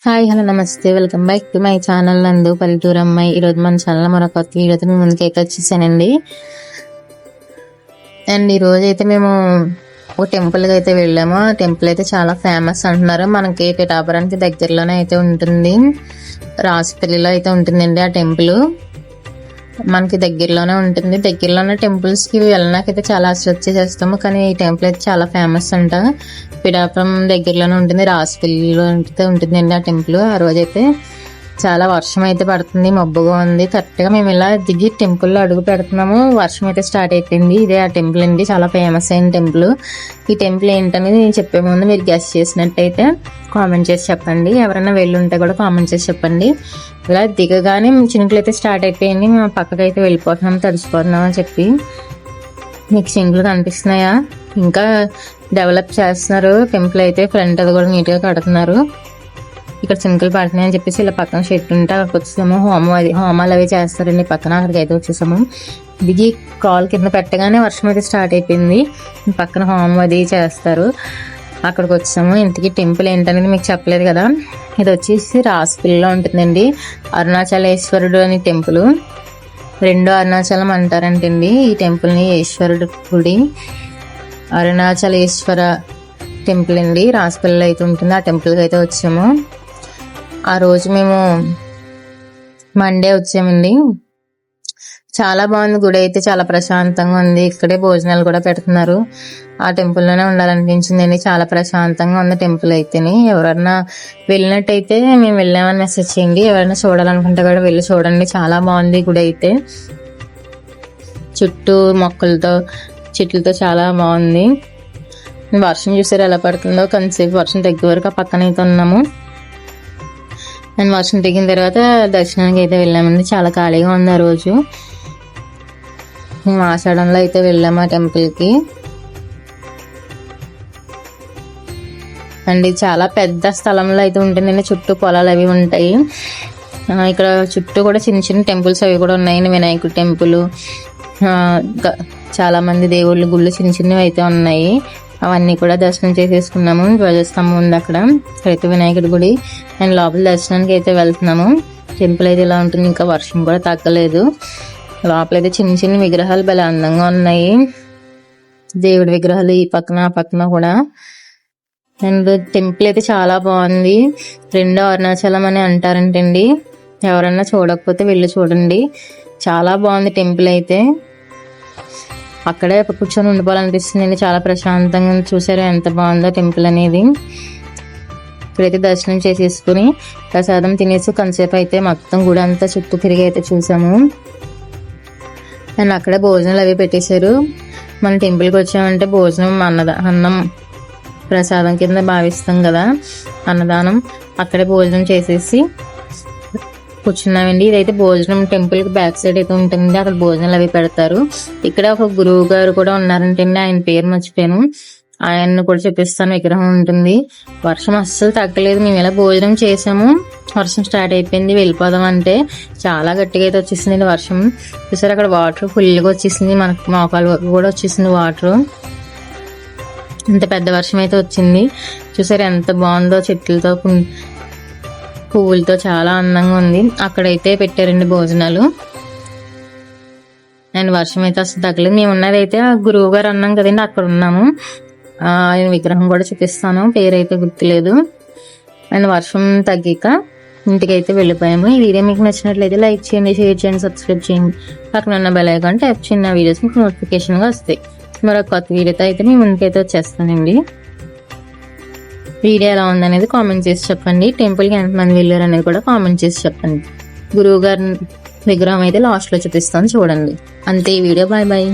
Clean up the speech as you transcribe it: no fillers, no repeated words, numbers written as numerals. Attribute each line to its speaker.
Speaker 1: Hi hello నమస్తే, welcome back to my channel నందు పల్లెటూరు అమ్మాయి. ఈరోజు మన ఛానల్ మరొక కొత్త వీడియోతో మీ ముందుకైతే వచ్చేసానండి. అండ్ ఈరోజు అయితే మేము ఒక టెంపుల్కి అయితే వెళ్ళాము. ఆ టెంపుల్ అయితే చాలా ఫేమస్ అంటున్నారు. మనకి పిఠాపురానికి దగ్గరలోనే అయితే ఉంటుంది, రాజపల్లిలో అయితే ఉంటుందండి ఆ టెంపుల్. మనకి దగ్గరలోనే ఉంటుంది. దగ్గరలోనే టెంపుల్స్కి వెళ్ళడానికైతే చాలా ఆసక్తి చేస్తాము, కానీ ఈ టెంపుల్ అయితే చాలా ఫేమస్ అంట. పిఠాపురం దగ్గరలోనే ఉంటుంది, రాజపల్లిలో అయితే ఉంటుందండి ఆ టెంపుల్. ఆ రోజైతే చాలా వర్షం అయితే పడుతుంది, మబ్బుగా ఉంది. కరెక్ట్గా మేము ఇలా దిగి టెంపుల్లో అడుగు పెడుతున్నాము, వర్షం అయితే స్టార్ట్ అయిపోయింది. ఇదే ఆ టెంపుల్ అండి, చాలా ఫేమస్ అయిన టెంపుల్. ఈ టెంపుల్ ఏంటనేది నేను చెప్పే ముందు మీరు గెస్ చేసినట్టయితే కామెంట్ చేసి చెప్పండి. ఎవరైనా వెళ్ళి ఉంటే కూడా కామెంట్ చేసి చెప్పండి. ఇలా దిగగానే చినుకులు అయితే స్టార్ట్ అయిపోయింది. మేము పక్కకైతే వెళ్ళిపోతున్నాం, తడిసిపోతున్నాం అని చెప్పి. మీకు చినుకులు కనిపిస్తున్నాయా? ఇంకా డెవలప్ చేస్తున్నారు టెంపుల్ అయితే. ఫ్రంట్ అది కూడా నీట్గా కడుతున్నారు. ఇక్కడ చినుకులు పడుతున్నాయని చెప్పేసి ఇలా పక్కన షెడ్ ఉంటే అక్కడికి వచ్చేసాము. హోమాలు అవి చేస్తారండి పక్కన, అక్కడికి అయితే వచ్చేసాము. దిగి కాల్ కింద పెట్టగానే వర్షం అయితే స్టార్ట్ అయిపోయింది. పక్కన హోమం అది చేస్తారు, అక్కడికి వచ్చాము. ఇంతకీ టెంపుల్ ఏంటనేది మీకు చెప్పలేదు కదా. ఇది వచ్చేసి రాజపల్లిలో ఉంటుందండి, అరుణాచలేశ్వరుడు అని టెంపుల్. రెండో అరుణాచలం అంటారంటండి ఈ టెంపుల్ని. ఈశ్వరుడు గుడి అరుణాచలేశ్వర టెంపుల్ అండి, రాజపల్లిలో అయితే ఉంటుంది. ఆ టెంపుల్కి అయితే వచ్చాము. ఆ రోజు మేము మండే వచ్చామండి. చాలా బాగుంది గుడి అయితే, చాలా ప్రశాంతంగా ఉంది. ఇక్కడే భోజనాలు కూడా పెడుతున్నారు. ఆ టెంపుల్లోనే ఉండాలనిపించిందండి, చాలా ప్రశాంతంగా ఉంది టెంపుల్ అయితేని. ఎవరన్నా వెళ్ళినట్టయితే మేము వెళ్ళామని మెసేజ్ చేయండి. ఎవరైనా చూడాలనుకుంటే కూడా వెళ్ళి చూడండి, చాలా బాగుంది గుడి అయితే. చుట్టూ మొక్కలతో చెట్లతో చాలా బాగుంది. వర్షం చూసారు ఎలా పడుతుందో. కొంతసేపు వర్షం తగ్గే వరకు ఆ పక్కన అయితే ఉన్నాము. అండ్ వర్షం తగ్గిన తర్వాత దర్శనానికి అయితే వెళ్ళామండి. చాలా ఖాళీగా ఉంది ఆ రోజు. మేము ఆషాఢంలో అయితే వెళ్ళాము ఆ టెంపుల్కి. అండ్ ఇది చాలా పెద్ద స్థలంలో అయితే ఉంటుందండి, చుట్టూ పొలాలు అవి ఉంటాయి. ఇక్కడ చుట్టూ కూడా చిన్న చిన్న టెంపుల్స్ అవి కూడా ఉన్నాయండి. వినాయకుడి టెంపుల్, చాలా మంది దేవుళ్ళు గుళ్ళు చిన్న చిన్నవి అయితే ఉన్నాయి. అవన్నీ కూడా దర్శనం చేసేసుకున్నాము. ధ్వజస్తంభం ఉంది అక్కడ, ఇక్కడైతే వినాయకుడి గుడి. అండ్ లోపల దర్శనానికి అయితే వెళ్తున్నాము. టెంపుల్ అయితే ఇలా ఉంటుంది, ఇంకా వర్షం కూడా తగ్గలేదు. లోపలైతే చిన్న చిన్న విగ్రహాలు భలే అందంగా ఉన్నాయి, దేవుడి విగ్రహాలు ఈ పక్కన ఆ పక్కన కూడా. అండ్ టెంపుల్ అయితే చాలా బాగుంది. రెండో అరుణాచలం అని అంటారంటండి. ఎవరన్నా చూడకపోతే వెళ్ళి చూడండి, చాలా బాగుంది టెంపుల్ అయితే. అక్కడే కూర్చొని ఉండిపోవాలనిపిస్తుంది, చాలా ప్రశాంతంగా. చూసారా ఎంత బాగుందో టెంపుల్ అనేది. ఇక్కడైతే దర్శనం చేసేసుకుని ప్రసాదం తినేసి కొంతసేపు అయితే మొత్తం గుడి అంతా చుట్టూ తిరిగి అయితే చూసాము. అండ్ అక్కడే భోజనాలు అవి పెట్టేశారు. మన టెంపుల్కి వచ్చామంటే భోజనం అన్నం ప్రసాదం కింద భావిస్తాం కదా, అన్నదానం. అక్కడే భోజనం చేసేసి కూర్చున్నామండి. ఇదైతే భోజనం టెంపుల్కి బ్యాక్ సైడ్ అయితే ఉంటుంది, అక్కడ భోజనాలు అవి పెడతారు. ఇక్కడ ఒక గురువు గారు కూడా ఉన్నారంటండి, ఆయన పేరు మర్చిపోయాను. ఆయన్ని కూడా చూపిస్తాను, విగ్రహం ఉంటుంది. వర్షం అస్సలు తగ్గలేదు. మేము ఇలా భోజనం చేసాము, వర్షం స్టార్ట్ అయిపోయింది. వెళ్ళిపోదాం అంటే చాలా గట్టిగా అయితే వచ్చేసింది వర్షం. చూసారు అక్కడ వాటర్ ఫుల్గా వచ్చేసింది, మనకు మోకాలు వరకు కూడా వచ్చేసింది వాటర్. ఇంత పెద్ద వర్షం అయితే వచ్చింది. చూసారు ఎంత బాగుందో, చెట్లతో పువ్వులతో చాలా అందంగా ఉంది. అక్కడైతే పెట్టారండి భోజనాలు. అండ్ వర్షం అయితే అసలు తగ్గలేదు. మేము ఉన్నదైతే ఆ గురువు గారు అన్నాం కదండి, అక్కడ ఉన్నాము. ఆయన విగ్రహం కూడా చూపిస్తాను, పేరైతే గుర్తులేదు. అండ్ వర్షం తగ్గాక ఇంటికైతే వెళ్ళిపోయాము. ఈ వీడియో మీకు నచ్చినట్లయితే లైక్ చేయండి, షేర్ చేయండి, సబ్స్క్రైబ్ చేయండి. పక్కన ఉన్న బెల్ ఐకాన్ ట్యాప్ చేయండి, వీడియోస్ మీకు నోటిఫికేషన్గా వస్తాయి. మరొక కొత్త వీడియోతో అయితే మీ ముందుకైతే వచ్చేస్తానండి. వీడియో ఎలా ఉందనేది కామెంట్ చేసి చెప్పండి. టెంపుల్కి ఎంతమంది వెళ్ళారు అనేది కూడా కామెంట్ చేసి చెప్పండి. గురువు గారి విగ్రహం అయితే లాస్ట్లో చూపిస్తాను చూడండి. అంతే ఈ వీడియో. Bye bye.